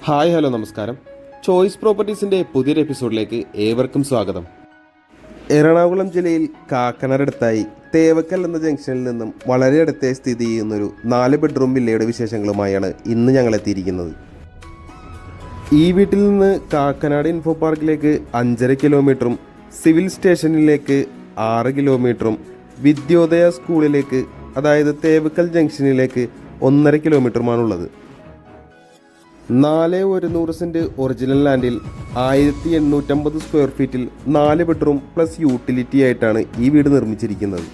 Hi hello നമസ്കാരം. Choice പ്രോപ്പർട്ടീസിൻ്റെ പുതിയൊരു എപ്പിസോഡിലേക്ക് ഏവർക്കും സ്വാഗതം. എറണാകുളം ജില്ലയിൽ കാക്കനാടടുത്തായി തേവക്കൽ എന്ന ജംഗ്ഷനിൽ നിന്നും വളരെ അടുത്തായി സ്ഥിതി ചെയ്യുന്നൊരു 4 ബെഡ്റൂം വില്ലയുടെ വിശേഷങ്ങളുമായാണ് ഇന്ന് ഞങ്ങൾ എത്തിയിരിക്കുന്നത്. ഈ വീട്ടിൽ നിന്ന് കാക്കനാട് ഇൻഫോ പാർക്കിലേക്ക് 5.5 കിലോമീറ്ററും സിവിൽ സ്റ്റേഷനിലേക്ക് 6 കിലോമീറ്ററും വിദ്യോദയ സ്കൂളിലേക്ക് അതായത് തേവക്കൽ ജംഗ്ഷനിലേക്ക് 1.5 കിലോമീറ്ററുമാണുള്ളത്. 4 സെൻറ്റ് ഒറിജിനൽ ലാൻഡിൽ 1850 സ്ക്വയർ ഫീറ്റിൽ 4 ബെഡ്റൂം പ്ലസ് യൂട്ടിലിറ്റി ആയിട്ടാണ് ഈ വീട് നിർമ്മിച്ചിരിക്കുന്നത്.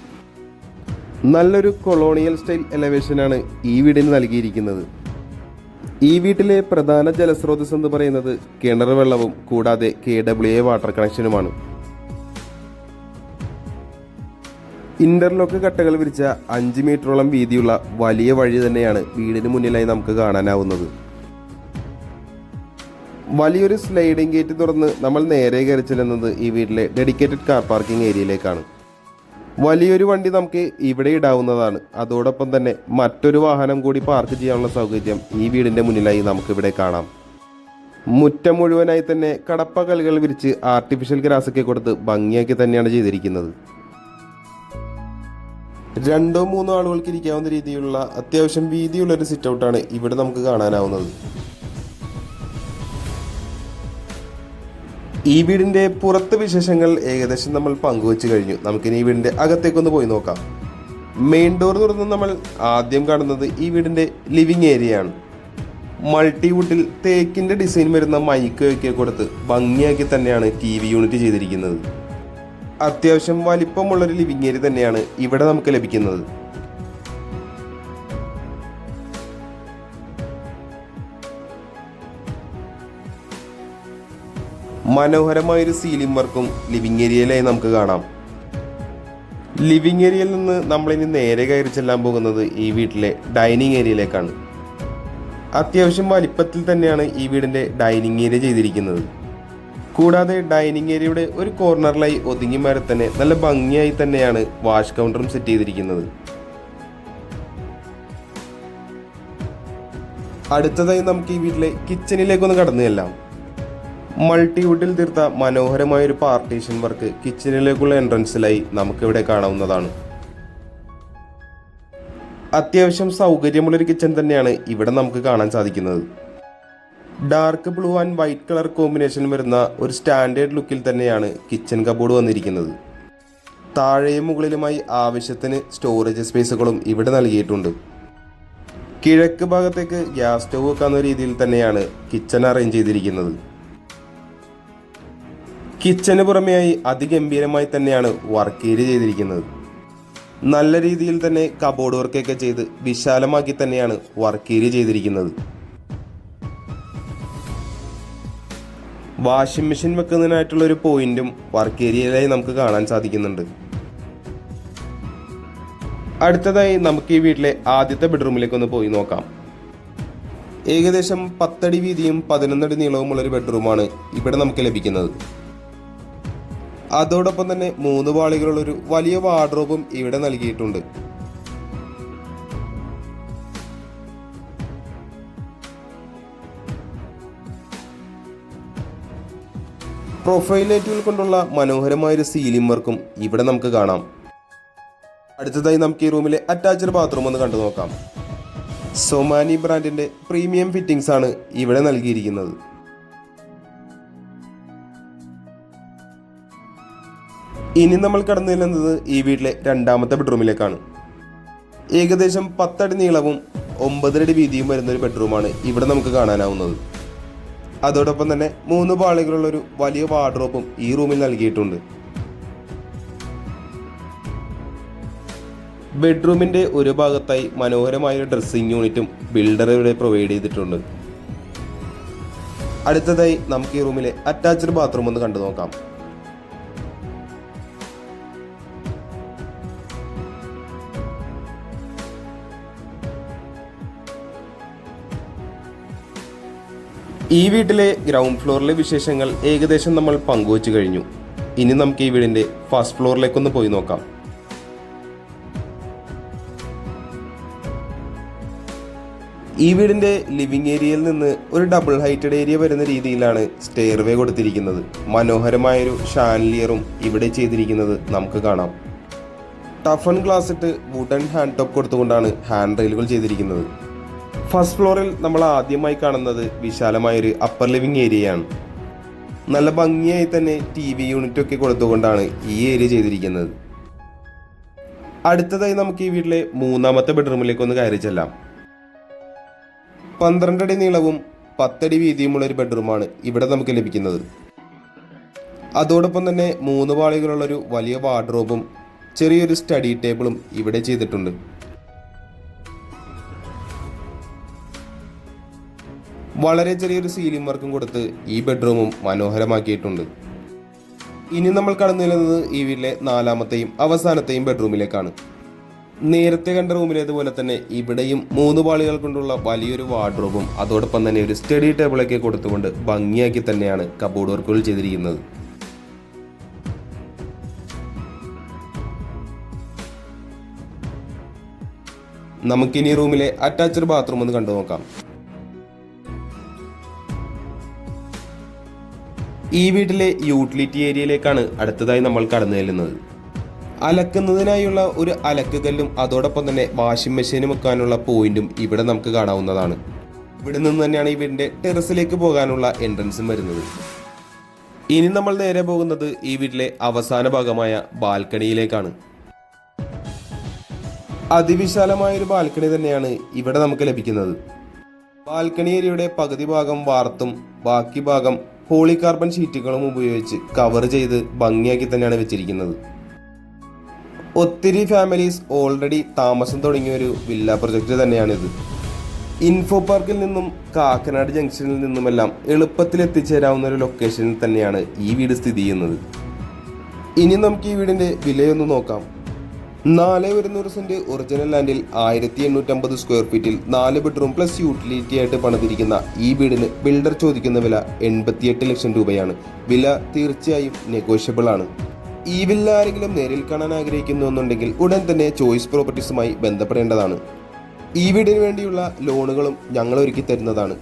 നല്ലൊരു കൊളോണിയൽ സ്റ്റൈൽ എലവേഷനാണ് ഈ വീടിന് നൽകിയിരിക്കുന്നത്. ഈ വീട്ടിലെ പ്രധാന ജലസ്രോതസ് എന്ന് പറയുന്നത് കിണർ വെള്ളവും കൂടാതെ KWA വാട്ടർ കണക്ഷനുമാണ്. ഇന്റർലോക്ക് കട്ടകൾ വിരിച്ച 5 മീറ്ററോളം വീതിയുള്ള വലിയ വഴി തന്നെയാണ് വീടിന് മുന്നിലായി നമുക്ക് കാണാനാവുന്നത്. വലിയൊരു സ്ലൈഡിംഗ് ഗേറ്റ് തുറന്ന് നമ്മൾ നേരെ കയറി ചെല്ലുന്നത് ഈ വീട്ടിലെ ഡെഡിക്കേറ്റഡ് കാർ പാർക്കിംഗ് ഏരിയയിലേക്കാണ്. വലിയൊരു വണ്ടി നമുക്ക് ഇവിടെ ഇടാവുന്നതാണ്. അതോടൊപ്പം തന്നെ മറ്റൊരു വാഹനം കൂടി പാർക്ക് ചെയ്യാനുള്ള സൗകര്യം ഈ വീടിൻ്റെ മുന്നിലായി നമുക്കിവിടെ കാണാം. മുറ്റം മുഴുവനായി തന്നെ കടപ്പകലുകൾ വിരിച്ച് ആർട്ടിഫിഷ്യൽ ഗ്രാസൊക്കെ കൊടുത്ത് ഭംഗിയാക്കി തന്നെയാണ് ചെയ്തിരിക്കുന്നത്. 2-3 ആളുകൾക്ക് ഇരിക്കാവുന്ന രീതിയിലുള്ള അത്യാവശ്യം വീതിയുള്ളൊരു സിറ്റ് ഔട്ടാണ് ഇവിടെ നമുക്ക് കാണാനാവുന്നത്. ഈ വീടിൻ്റെ പുറത്തെ വിശേഷങ്ങൾ ഏകദേശം നമ്മൾ പങ്കുവച്ച് കഴിഞ്ഞു. നമുക്കിനി ഈ വീടിൻ്റെ അകത്തേക്കൊന്ന് പോയി നോക്കാം. മെയിൻ ഡോർ തുറന്ന് നമ്മൾ ആദ്യം കാണുന്നത് ഈ വീടിൻ്റെ ലിവിങ് ഏരിയയാണ്. മൾട്ടിവുഡിൽ തേക്കിൻ്റെ ഡിസൈൻ വരുന്ന മൈക്കൊക്കെ കൊടുത്ത് ഭംഗിയാക്കി തന്നെയാണ് TV യൂണിറ്റ് ചെയ്തിരിക്കുന്നത്. അത്യാവശ്യം വലിപ്പമുള്ളൊരു ലിവിങ് ഏരിയ തന്നെയാണ് ഇവിടെ നമുക്ക് ലഭിക്കുന്നത്. മനോഹരമായൊരു സീലിംഗ് വർക്കും ലിവിങ് ഏരിയയിലായി നമുക്ക് കാണാം. ലിവിങ് ഏരിയയിൽ നിന്ന് നമ്മളിനി നേരെ കയറി ചെല്ലാൻ പോകുന്നത് ഈ വീട്ടിലെ ഡൈനിങ് ഏരിയയിലേക്കാണ്. അത്യാവശ്യം വലിപ്പത്തിൽ തന്നെയാണ് ഈ വീടിൻ്റെ ഡൈനിങ് ഏരിയ ചെയ്തിരിക്കുന്നത്. കൂടാതെ ഡൈനിങ് ഏരിയയുടെ ഒരു കോർണറിലായി ഒതുങ്ങി മാറി തന്നെ നല്ല ഭംഗിയായി തന്നെയാണ് വാഷ് കൗണ്ടറും സെറ്റ് ചെയ്തിരിക്കുന്നത്. അടുത്തതായി നമുക്ക് ഈ വീട്ടിലെ കിച്ചണിലേക്കൊന്ന് കടന്നു ചെല്ലാം. മൾട്ടിവുഡിൽ തീർത്ത മനോഹരമായൊരു പാർട്ടീഷൻ വർക്ക് കിച്ചണിലേക്കുള്ള എൻട്രൻസിലായി നമുക്കിവിടെ കാണാവുന്നതാണ്. അത്യാവശ്യം സൗകര്യമുള്ളൊരു കിച്ചൺ തന്നെയാണ് ഇവിടെ നമുക്ക് കാണാൻ സാധിക്കുന്നത്. Dark blue and white colour combination വരുന്ന ഒരു സ്റ്റാൻഡേർഡ് ലുക്കിൽ തന്നെയാണ് കിച്ചൺ കബോർഡ് വന്നിരിക്കുന്നത്. താഴെയും മുകളിലുമായി ആവശ്യത്തിന് സ്റ്റോറേജ് സ്പേസുകളും ഇവിടെ നൽകിയിട്ടുണ്ട്. കിഴക്ക് ഭാഗത്തേക്ക് ഗ്യാസ് സ്റ്റവ് വെക്കാവുന്ന രീതിയിൽ തന്നെയാണ് കിച്ചൺ അറേഞ്ച് ചെയ്തിരിക്കുന്നത്. കിച്ചന് പുറമെയായി അതിഗംഭീരമായി തന്നെയാണ് വർക്ക് ഏരിയ ചെയ്തിരിക്കുന്നത്. നല്ല രീതിയിൽ തന്നെ കബോർഡ് വർക്കൊക്കെ ചെയ്ത് വിശാലമാക്കി തന്നെയാണ് വർക്ക് ഏരിയ ചെയ്തിരിക്കുന്നത്. വാഷിംഗ് മെഷീൻ വെക്കുന്നതിനായിട്ടുള്ള ഒരു പോയിന്റും വർക്ക് ഏരിയയിലായി നമുക്ക് കാണാൻ സാധിക്കുന്നുണ്ട്. അടുത്തതായി നമുക്ക് ഈ വീട്ടിലെ ആദ്യത്തെ ബെഡ്റൂമിലേക്കൊന്ന് പോയി നോക്കാം. ഏകദേശം 10 അടി വീതിയും 11 അടി നീളവുമുള്ളൊരു ബെഡ്റൂമാണ് ഇവിടെ നമുക്ക് ലഭിക്കുന്നത്. അതോടൊപ്പം തന്നെ 3 പാളികളുള്ളൊരു വലിയ വാർഡ്രോബും ഇവിടെ നൽകിയിട്ടുണ്ട്. പ്രൊഫൈൽ ലൈറ്റുകൾ കൊണ്ടുള്ള മനോഹരമായൊരു സീലിംഗ് വർക്കും ഇവിടെ നമുക്ക് കാണാം. അടുത്തതായി നമുക്ക് ഈ റൂമിലെ അറ്റാച്ച്ഡ് ബാത്റൂം ഒന്ന് കണ്ടു നോക്കാം. സൊമാനി ബ്രാൻഡിന്റെ പ്രീമിയം ഫിറ്റിംഗ്സ് ആണ് ഇവിടെ നൽകിയിരിക്കുന്നത്. ഇനി നമ്മൾ കടന്നു ചെല്ലുന്നത് ഈ വീട്ടിലെ രണ്ടാമത്തെ ബെഡ്റൂമിലേക്കാണ്. ഏകദേശം 10 അടി നീളവും 9 അടി വീതിയും വരുന്നൊരു ബെഡ്റൂമാണ് ഇവിടെ നമുക്ക് കാണാനാവുന്നത്. അതോടൊപ്പം തന്നെ 3 പാളികളുള്ളൊരു വലിയ വാർഡ്രോബും ഈ റൂമിൽ നൽകിയിട്ടുണ്ട്. ബെഡ്റൂമിൻ്റെ ഒരു ഭാഗത്തായി മനോഹരമായ ഡ്രസ്സിംഗ് യൂണിറ്റും ബിൽഡർ ഇവിടെ പ്രൊവൈഡ് ചെയ്തിട്ടുണ്ട്. അടുത്തതായി നമുക്ക് ഈ റൂമിലെ അറ്റാച്ച്ഡ് ബാത്റൂം ഒന്ന് കണ്ടു നോക്കാം. ഈ വീട്ടിലെ ഗ്രൗണ്ട് ഫ്ലോറിലെ വിശേഷങ്ങൾ ഏകദേശം നമ്മൾ പങ്കുവച്ചു കഴിഞ്ഞു. ഇനി നമുക്ക് ഈ വീടിൻ്റെ ഫസ്റ്റ് ഫ്ലോറിലേക്കൊന്ന് പോയി നോക്കാം. ഈ വീടിൻ്റെ ലിവിംഗ് ഏരിയയിൽ നിന്ന് ഒരു ഡബിൾ ഹൈറ്റഡ് ഏരിയ വരുന്ന രീതിയിലാണ് സ്റ്റെയർവേ കൊടുത്തിരിക്കുന്നത്. മനോഹരമായൊരു ഷാൻലിയറും ഇവിടെ ചെയ്തിരിക്കുന്നത് നമുക്ക് കാണാം. ടഫൺ ഗ്ലാസ് ഇട്ട് വുഡൻ ഹാൻഡ് ടോപ്പ് കൊടുത്തുകൊണ്ടാണ് ഹാൻഡ് റെയിലുകൾ ചെയ്തിരിക്കുന്നത്. ഫസ്റ്റ് ഫ്ലോറിൽ നമ്മൾ ആദ്യമായി കാണുന്നത് വിശാലമായൊരു അപ്പർ ലിവിംഗ് ഏരിയയാണ്. നല്ല ഭംഗിയായി തന്നെ TV യൂണിറ്റ് ഒക്കെ കൊടുത്തുകൊണ്ടാണ് ഈ ഏരിയ ചെയ്തിരിക്കുന്നത്. അടുത്തതായി നമുക്ക് ഈ വീട്ടിലെ മൂന്നാമത്തെ ബെഡ്റൂമിലേക്ക് ഒന്ന് കയറി ചെല്ലാം. 12 അടി നീളവും 10 അടി വീതിയുമുള്ള ഒരു ബെഡ്റൂമാണ് ഇവിടെ നമുക്ക് ലഭിക്കുന്നത്. അതോടൊപ്പം തന്നെ 3 പാളികളുള്ളൊരു വലിയ വാർഡ്രോബും ചെറിയൊരു സ്റ്റഡി ടേബിളും ഇവിടെ ചെയ്തിട്ടുണ്ട്. വളരെ ചെറിയൊരു സീലിംഗ് വർക്കും കൊടുത്ത് ഈ ബെഡ്റൂമും മനോഹരമാക്കിയിട്ടുണ്ട്. ഇനി നമ്മൾ കടന്നു ചെല്ലുന്നത് ഈ വീട്ടിലെ 4ാമത്തെയും അവസാനത്തെയും ബെഡ്റൂമിലേക്കാണ്. നേരത്തെ കണ്ട റൂമിലേതുപോലെ തന്നെ ഇവിടെയും 3 പാളികൾ കൊണ്ടുള്ള വലിയൊരു വാർഡ്രോബും അതോടൊപ്പം തന്നെ ഒരു സ്റ്റഡി ടേബിളൊക്കെ കൊടുത്തുകൊണ്ട് ഭംഗിയാക്കി തന്നെയാണ് കബോർഡ് വർക്കുകൾ ചെയ്തിരിക്കുന്നത്. നമുക്കിനി റൂമിലെ അറ്റാച്ച്ഡ് ബാത്റൂം ഒന്ന് കണ്ടു നോക്കാം. ഈ വീട്ടിലെ യൂട്ടിലിറ്റി ഏരിയയിലേക്കാണ് അടുത്തതായി നമ്മൾ കടന്നു ചെല്ലുന്നത്. അലക്കുന്നതിനായുള്ള ഒരു അലക്കുകല്ലും അതോടൊപ്പം തന്നെ വാഷിംഗ് മെഷീനും വെക്കാനുള്ള പോയിന്റും ഇവിടെ നമുക്ക് കാണാവുന്നതാണ്. ഇവിടെ നിന്ന് തന്നെയാണ് ഈ വീടിന്റെ ടെറസിലേക്ക് പോകാനുള്ള എൻട്രൻസും വരുന്നത്. ഇനി നമ്മൾ നേരെ പോകുന്നത് ഈ വീട്ടിലെ അവസാന ഭാഗമായ ബാൽക്കണിയിലേക്കാണ്. അതിവിശാലമായൊരു ബാൽക്കണി തന്നെയാണ് ഇവിടെ നമുക്ക് ലഭിക്കുന്നത്. ബാൽക്കണി ഏരിയയുടെ പകുതി ഭാഗം വാർത്തും ബാക്കി ഭാഗം പോളികാർബൺ ഷീറ്റുകളും ഉപയോഗിച്ച് കവർ ചെയ്ത് ഭംഗിയാക്കി തന്നെയാണ് വെച്ചിരിക്കുന്നത്. ഒത്തിരി ഫാമിലീസ് ഓൾറെഡി താമസം തുടങ്ങിയ ഒരു വില്ല പ്രൊജക്റ്റ് തന്നെയാണിത്. ഇൻഫോ പാർക്കിൽ നിന്നും കാക്കനാട് ജംഗ്ഷനിൽ നിന്നുമെല്ലാം എളുപ്പത്തിൽ എത്തിച്ചേരാവുന്ന ഒരു ലൊക്കേഷനിൽ തന്നെയാണ് ഈ വീട് സ്ഥിതി ചെയ്യുന്നത്. ഇനി നമുക്ക് ഈ വീടിൻ്റെ വിലയൊന്ന് നോക്കാം. 4 സെന്റ് ഒറിജിനൽ ലാൻഡിൽ 1850 സ്ക്വയർ ഫീറ്റിൽ 4 ബെഡ്റൂം പ്ലസ് യൂട്ടിലിറ്റി ആയിട്ട് പണിതിരിക്കുന്ന ഈ വീടിന് ബിൽഡർ ചോദിക്കുന്ന വില 88 ലക്ഷം രൂപയാണ്. വില തീർച്ചയായും നെഗോഷ്യബിൾ ആണ്. ഈ വില്ല ആരെങ്കിലും നേരിൽ കാണാൻ ആഗ്രഹിക്കുന്നുണ്ടെങ്കിൽ ഉടൻ തന്നെ ചോയ്സ് പ്രോപ്പർട്ടീസുമായി ബന്ധപ്പെടേണ്ടതാണ്. ഈ വീടിന് വേണ്ടിയുള്ള ലോണുകളും ഞങ്ങൾ ഒരുക്കി തരുന്നതാണ്.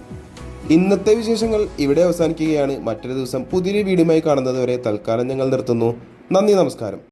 ഇന്നത്തെ വിശേഷങ്ങൾ ഇവിടെ അവസാനിക്കുകയാണ്. മറ്റൊരു ദിവസം പുതിയൊരു വീടുമായി കാണുന്നത് വരെ തൽക്കാലം ഞങ്ങൾ നിർത്തുന്നു. നന്ദി, നമസ്കാരം.